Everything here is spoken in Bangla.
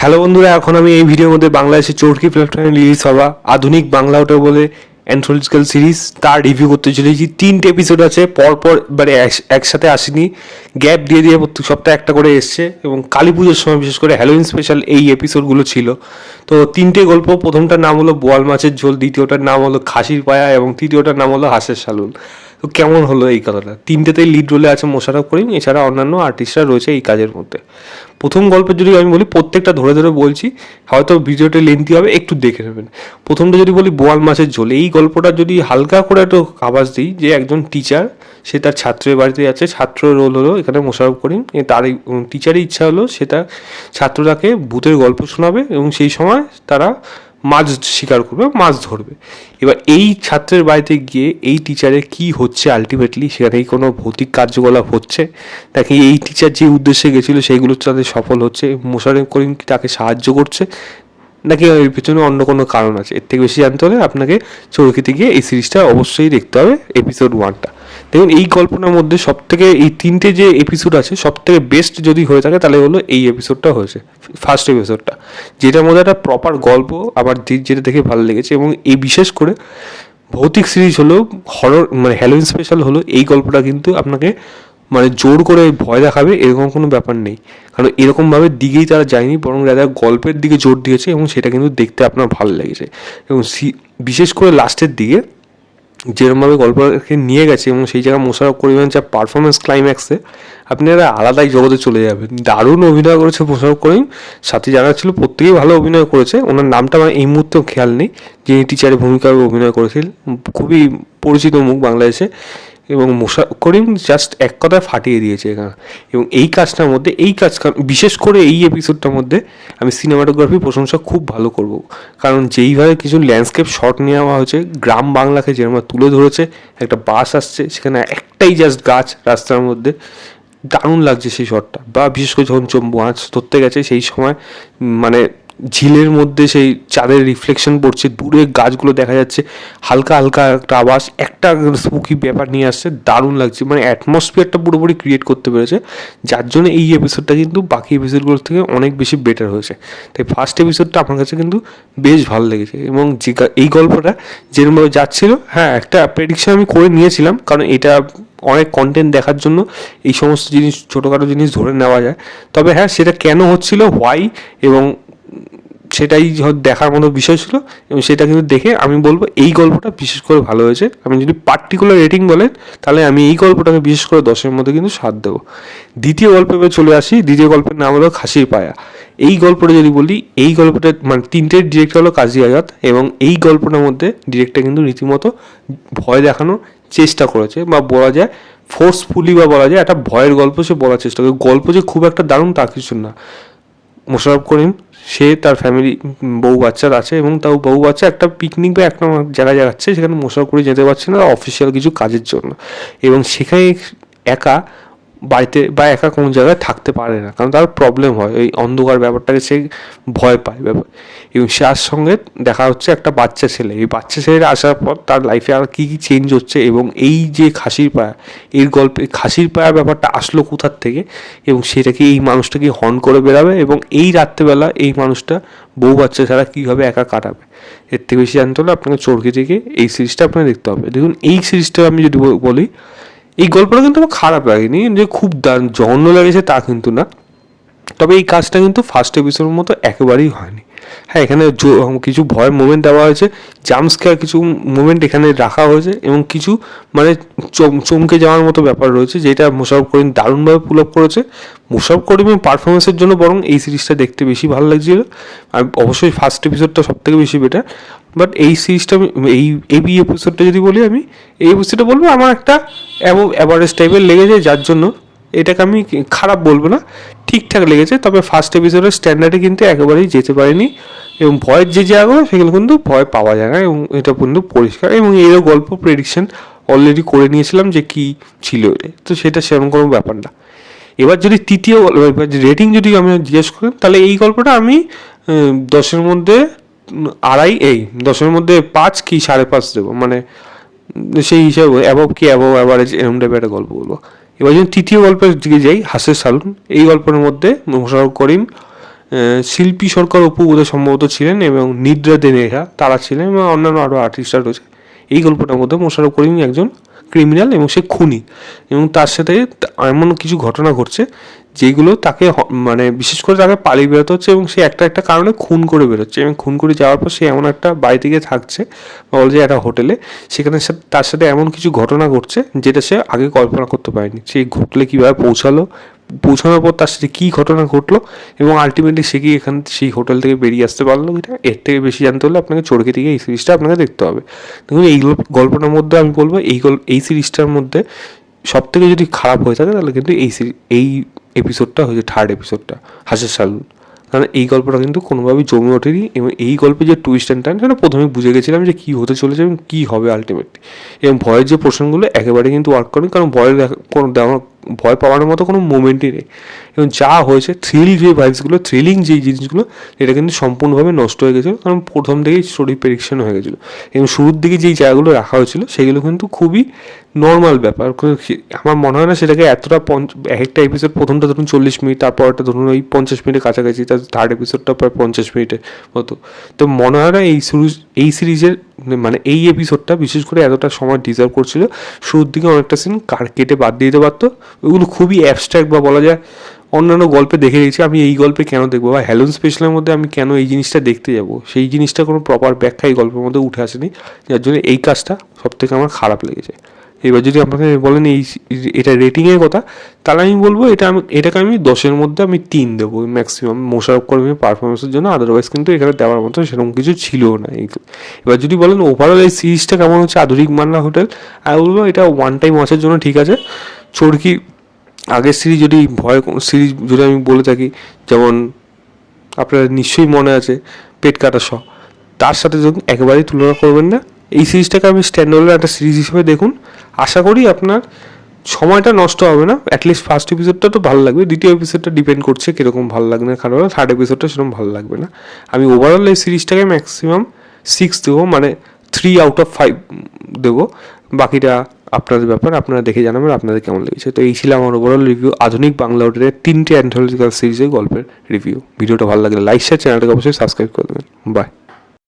হ্যালো বন্ধুরা, এখন আমি এই ভিডিওর মধ্যে বাংলাদেশের চরকি প্ল্যাটফর্মে রিলিজ হওয়া আধুনিক বাংলা ওটা বলে অ্যান্থোলজিক্যাল সিরিজ তার রিভিউ করতে চলেছি। 3টে এপিসোড আছে, পরপর মানে একসাথে আসেনি, গ্যাপ দিয়ে দিয়ে প্রত্যেক সপ্তাহে একটা করে এসছে এবং কালী পুজোর সময় বিশেষ করে হ্যালোউইন স্পেশাল এই এপিসোডগুলো ছিল। তো 3টে গল্প, প্রথমটার নাম হলো বোয়াল মাছের ঝোল, দ্বিতীয়টার নাম হলো খাসির পায়া এবং তৃতীয়টার নাম হলো হাঁসের শালুন। তো কেমন হলো এই কথাটা? 3টেতেই লিড রোলে আছে মোশাররফ করিম, এছাড়া অন্যান্য আর্টিস্টরা রয়েছে এই কাজের মধ্যে। প্রথম গল্পের যদি আমি বলি, প্রত্যেকটা ধরে ধরে বলছি, হয়তো ভিডিওটা লেন্থি হবে, একটু দেখে নেবেন। প্রথমটা যদি বলি বোয়াল মাছের ঝোল, এই গল্পটা যদি হালকা করে একটু আভাস দিই যে একজন টিচার, সে তার ছাত্রের বাড়িতে যাচ্ছে। ছাত্রের রোল হলো এখানে মোশাররফ করিম। তার টিচারের ইচ্ছা হলো সে তার ছাত্রটাকে ভূতের গল্প শোনাবে এবং সেই সময় তারা মাছ শিকার করবে, মাছ ধরবে। এবার এই ছাত্রের বাড়িতে গিয়ে এই টিচারের কি হচ্ছে, আলটিমেটলি সেখানে কোনো ভৌতিক কার্যকলাপ হচ্ছে নাকি এই টিচার যে উদ্দেশ্যে গেছিলো সেইগুলো তাদের সফল হচ্ছে, মোশাররফ করিম কি তাকে সাহায্য করছে নাকি এর পেছনে অন্য কোনো কারণ আছে? এর থেকে বেশি জানতে হলে আপনাকে চরকিতে গিয়ে এই সিরিজটা অবশ্যই দেখতে হবে, এপিসোড 1টা। দেখুন, এই গল্পটার মধ্যে সব থেকে, এই 3টে যে এপিসোড আছে সব থেকে বেস্ট যদি হয়ে থাকে তাহলে হলো এই এপিসোডটা হয়েছে, ফার্স্ট এপিসোডটা, যেটার মধ্যে একটা প্রপার গল্প আমার যেটা দেখে ভালো লেগেছে। এবং এই বিশেষ করে ভৌতিক সিরিজ হলো, হরর মানে হ্যালোউইন স্পেশাল হলো, এই গল্পটা কিন্তু আপনাকে মানে জোর করে ভয় দেখাবে এরকম কোনো ব্যাপার নেই, কারণ এরকমভাবে দিকেই তারা যায়নি, বরং রাজা গল্পের দিকে জোর দিয়েছে এবং সেটা কিন্তু দেখতে আপনার ভালো লেগেছে। এবং বিশেষ করে লাস্টের দিকে যেরকমভাবে গল্পকে নিয়ে গেছে এবং সেই জায়গায় মোশাররফ করিমের যা পারফরমেন্স ক্লাইম্যাক্সে, আপনি একটা আলাদাই জগতে চলে যাবেন। দারুণ অভিনয় করেছে মোশাররফ করিম, সাথে যারা ছিল প্রত্যেকেই ভালো অভিনয় করেছে। ওনার নামটা আমার এই মুহূর্তেও খেয়াল নেই, যিনি টিচারের ভূমিকায় অভিনয় করেছিলেন, খুবই পরিচিত মুখ বাংলাদেশে। এবং মোশাররফ করিম জাস্ট এক কথায় ফাটিয়ে দিয়েছে এখানে। এবং এই কাজটার মধ্যে, এই কাজ বিশেষ করে এই এপিসোডটার মধ্যে আমি সিনেমাটোগ্রাফি প্রশংসা খুব ভালো করব, কারণ যেইভাবে কিছু ল্যান্ডস্কেপ শট নেওয়া হয়েছে, গ্রাম বাংলাকে যেরকম তুলে ধরেছে, একটা বাস আসছে সেখানে একটাই জাস্ট গাছ রাস্তার মধ্যে, দারুণ লাগছে সেই শটটা। বা বিশেষ করে যখন মাছ ধরতে গেছে সেই সময় মানে ঝিলের মধ্যে সেই চাঁদের রিফ্লেকশন পড়ছে, দূরে গাছগুলো দেখা যাচ্ছে, হালকা হালকা একটা আওয়াজ, একটা স্পুকি ব্যাপার নিয়ে আসছে, দারুণ লাগছে। মানে অ্যাটমসফিয়ারটা পুরোপুরি ক্রিয়েট করতে পেরেছে, যার জন্য এই এপিসোডটা কিন্তু বাকি এপিসোডগুলোর থেকে অনেক বেশি বেটার হয়েছে। তাই ফার্স্ট এপিসোডটা আমার কাছে কিন্তু বেশ ভালো লেগেছে। এবং যে এই গল্পটা যেরকমভাবে যাচ্ছিল, হ্যাঁ একটা প্রেডিকশন আমি করে নিয়েছিলাম, কারণ এটা অনেক কন্টেন্ট দেখার জন্য এই সমস্ত জিনিস, ছোটোখাটো জিনিস ধরে নেওয়া যায়। তবে হ্যাঁ, সেটা কেন হচ্ছিল, হোয়াই, এবং সেটাই দেখার মতো বিষয় ছিল। এবং সেটা কিন্তু দেখে আমি বলবো এই গল্পটা বিশেষ করে ভালো হয়েছে। আমি যদি পার্টিকুলার রেটিং বলেন তাহলে আমি এই গল্পটাকে বিশেষ করে 10-এর মধ্যে কিন্তু 7 দেবো। দ্বিতীয় গল্পে চলে আসি। দ্বিতীয় গল্পের নাম হলো খাসির পায়া। এই গল্পটা যদি বলি, এই গল্পটা মানে 3টের ডিরেক্টর হলো কাজী আজাদ, এবং এই গল্পটার মধ্যে ডিরেক্টর কিন্তু রীতিমতো ভয় দেখানোর চেষ্টা করেছে, বা বলা যায় ফোর্সফুলি, বা বলা যায় একটা ভয়ের গল্প সে বলার চেষ্টা করে। গল্প যে খুব একটা দারুণ তা কিছু না। মোশাররফ করিম, সে তার ফ্যামিলি, বউ বাচ্চার আছে, এবং তাও বউ বাচ্চা একটা পিকনিক বা একটা জায়গায় যাচ্ছে, সেখানে মোশাররফ করিম যেতে পারছে না অফিসিয়াল কিছু কাজের জন্য, এবং সেখানে একা বাড়িতে বা একা কোনো জায়গায় থাকতে পারে না, কারণ তার প্রবলেম হয়, ওই অন্ধকার ব্যাপারটাকে সে ভয় পায় ব্যাপার। এবং তার সঙ্গে দেখা হচ্ছে একটা বাচ্চা ছেলে। এই বাচ্চা ছেলেটা আসার পর তার লাইফে আর কী কী চেঞ্জ হচ্ছে, এবং এই যে খাসির পায়া, এর গল্পে খাসির পায়া ব্যাপারটা আসলো কোথার থেকে, এবং সেটাকে এই মানুষটাকে হর্ন করে বেরাবে, এবং এই রাত্রেবেলা এই মানুষটা বউ বাচ্চা ছাড়া কীভাবে একা কাটাবে। এর থেকে বেশি জানতে হলে আপনাকে চরকি থেকে এই সিরিজটা আপনাকে দেখতে হবে। দেখুন, এই সিরিজটা আমি যদি বলি, এই গল্পটা কিন্তু আমার খারাপ লাগেনি, যে খুব জঘন্য লেগেছে তা কিন্তু না। তবে এই কাজটা কিন্তু ফার্স্ট এপিসোডের মতো একেবারেই হয়নি। হ্যাঁ, এখানে কিছু ভয়ের মোমেন্ট দেওয়া হয়েছে, জাম্পস্কেয়ার কিছু মোমেন্ট এখানে রাখা হয়েছে, এবং কিছু মানে চমকে যাওয়ার মতো ব্যাপার রয়েছে, যেটা মোশাররফ করিম দারুণভাবে পুল আপ করেছে। মোশাররফ করিমের পারফরমেন্সের জন্য বরং এই সিরিজটা দেখতে বেশি ভালো লাগছিল। আর অবশ্যই ফার্স্ট এপিসোডটা সব থেকে বেশি বেটার। বাট এই সিরিজটা, এই এপিসোডটা যদি বলি, আমি এই এপিসোডটা বলবো আমার একটা অ্যাভারেজ টাইপের লেগেছে, যার জন্য এটাকে আমি খারাপ বলবো না, ঠিকঠাক লেগেছে। তবে ফার্স্ট এপিসোডের স্ট্যান্ডার্ডে কিন্তু একেবারেই যেতে পারেনি, এবং ভয়ের যে জায়গাগুলো সেগুলো কিন্তু ভয় পাওয়া যায় না, এবং এটা কিন্তু পরিষ্কার। এবং এরও গল্প প্রেডিকশন অলরেডি করে নিয়েছিলাম যে কী ছিল এটা, তো সেটা সেরকম কোনো ব্যাপার না। এবার যদি তৃতীয় রেটিং যদি আমি জিজ্ঞেস করেন, তাহলে এই গল্পটা আমি 10-এর মধ্যে আড়াই, এই 10-এর মধ্যে 5 কি 5.5 দেবো, মানে সেই হিসাবে অ্যাবভ কি অ্যাবভ অ্যাভারেজ এরকম টাইপের একটা গল্প বলবো। এবার যদি তৃতীয় গল্পের দিকে যাই, হাঁসের শালুন, এই গল্পের মধ্যে মোশাররফ করিম শিল্পী সরকার অপু বোধহয় সম্ভবত ছিলেন এবং নিদ্রা দে নেহা তারা ছিলেন এবং অন্যান্য আরও আর্টিস্টরা রয়েছে। এই গল্পটার মধ্যে মোশাররফ করিম একজন ক্রিমিনাল এবং সে খুনি, এবং তার সাথে এমন কিছু ঘটনা ঘটছে যেগুলো তাকে মানে বিশেষ করে তাকে পালিয়ে বেরোতে হচ্ছে এবং সে একটা একটা কারণে খুন করে বেরোচ্ছে, এবং খুন করে যাওয়ার পর সে এমন একটা বাড়িতে গিয়ে থাকছে বা বলা যায় একটা হোটেলে, সেখানে তার সাথে এমন কিছু ঘটনা ঘটছে যেটা সে আগে কল্পনা করতে পারেনি। সেই হোটেলে কীভাবে পৌঁছানোর পর তার সাথে কী ঘটনা ঘটলো এবং আলটিমেটলি সে কি সেই হোটেল থেকে বেরিয়ে আসতে পারলো কিনা, এর থেকে বেশি জানতে হলে আপনাকে চরকি থেকে এই সিরিজটা আপনাকে দেখতে হবে। দেখুন এই গল্পটার মধ্যে আমি বলবো এই সিরিজটার মধ্যে সব থেকে যদি খারাপ হয়ে থাকে তাহলে কিন্তু এই এপিসোডটা হয়েছে থার্ড এপিসোডটা, হাসের সালুন। কারণ এই গল্পটা কিন্তু কোনোভাবেই জমে ওঠেনি এবং এই গল্পে যে টুইস্ট অ্যান্ড টার্ন সেটা প্রথমে বুঝে গেছিলাম যে কী হতে চলেছে এবং কী হবে আলটিমেটলি, এবং ভয়ের যে পোর্শনগুলো একেবারে কিন্তু ওয়ার্ক করেনি, কারণ ভয় পাওয়ার মতো কোনো মোমেন্টই নেই, এবং যা হয়েছে থ্রিলিং যেই জিনিসগুলো এটা কিন্তু সম্পূর্ণভাবে নষ্ট হয়ে গেছিলো, কারণ প্রথম থেকেই স্টোরি প্রেডিকশন হয়ে গেছিলো এবং শুরুর দিকে যেই জায়গাগুলো রাখা হয়েছিল সেগুলো কিন্তু খুবই নর্মাল ব্যাপার। আমার মনে হয় না সেটাকে এতটা এক একটা এপিসোড প্রথমটা ধরুন 40 মিনিট, তারপরটা ধরুন ওই 50 মিনিটের কাছাকাছি, তার থার্ড এপিসোডটা প্রায় 50 মিনিটের মতো। তো মনে হয় না এই সিরিজের মানে এই এপিসোডটা বিশেষ করে এতটা সময় ডিজার্ভ করছিল। শুরুর দিকে অনেকটা সিন কেটে বাদ দিয়ে দিতে পারতো, ওইগুলো খুবই অ্যাবস্ট্রাক্ট বা বলা যায় অন্যান্য গল্পে দেখে গেছি, আমি এই গল্পে কেন দেখবো বা হ্যালোন স্পেশালের মধ্যে আমি কেন এই জিনিসটা দেখতে যাব, সেই জিনিসটা কোনো প্রপার ব্যাখ্যা এই গল্পের মধ্যে উঠে আসেনি, যার জন্য এই কাজটা সবথেকে আমার খারাপ লেগেছে। এবার যদি আপনাকে বলেন এটা রেটিংয়ের কথা, তাহলে আমি বলবো এটাকে আমি 10-এর মধ্যে আমি 3 দেবো ম্যাক্সিমাম মোশাররফ করিমের পারফরমেন্সের জন্য। আদারওয়াইজ কিন্তু এখানে দেওয়ার মতো সেরকম কিছু ছিলও না। এবার যদি বলেন ওভারঅল এই সিরিজটা কেমন হচ্ছে আধুনিক বাংলা হোটেল, আমি বলবো এটা ওয়ান টাইম ওয়াচের জন্য ঠিক আছে। চরকি আগের সিরিজ যদি সিরিজ যদি আমি বলে থাকি, যেমন আপনার নিশ্চয়ই মনে আছে পেট কাটা শ, তার সাথে যখন একেবারেই তুলনা করবেন না, এই সিরিজটাকে আমি স্ট্যান্ডার্ড একটা সিরিজ হিসেবে দেখুন। আশা করি আপনার সময়টা নষ্ট হবে না, অ্যাটলিস্ট ফার্স্ট এপিসোডটা তো ভালো লাগবে, দ্বিতীয় এপিসোডটা ডিপেন্ড করছে কীরকম ভালো লাগবে না, কারণ থার্ড এপিসোডটা সেরকম ভালো লাগবে না। আমি ওভারঅল এই সিরিজটাকে ম্যাক্সিমাম 6 দেবো, মানে 3/5 দেবো। বাকিটা আপনাদের ব্যাপার, আপনারা দেখে জানাবেন আপনাদের কেমন লেগেছে। তো এই ছিল আমার ওভারঅল রিভিউ আধুনিক বাংলা হোটেলের 3টে অ্যান্থোলজিক্যাল সিরিজের গল্পের রিভিউ। ভিডিওটা ভালো লাগলে লাইক শেয়ার, চ্যানেলটাকে অবশ্যই সাবস্ক্রাইব করে দেবেন। বাই।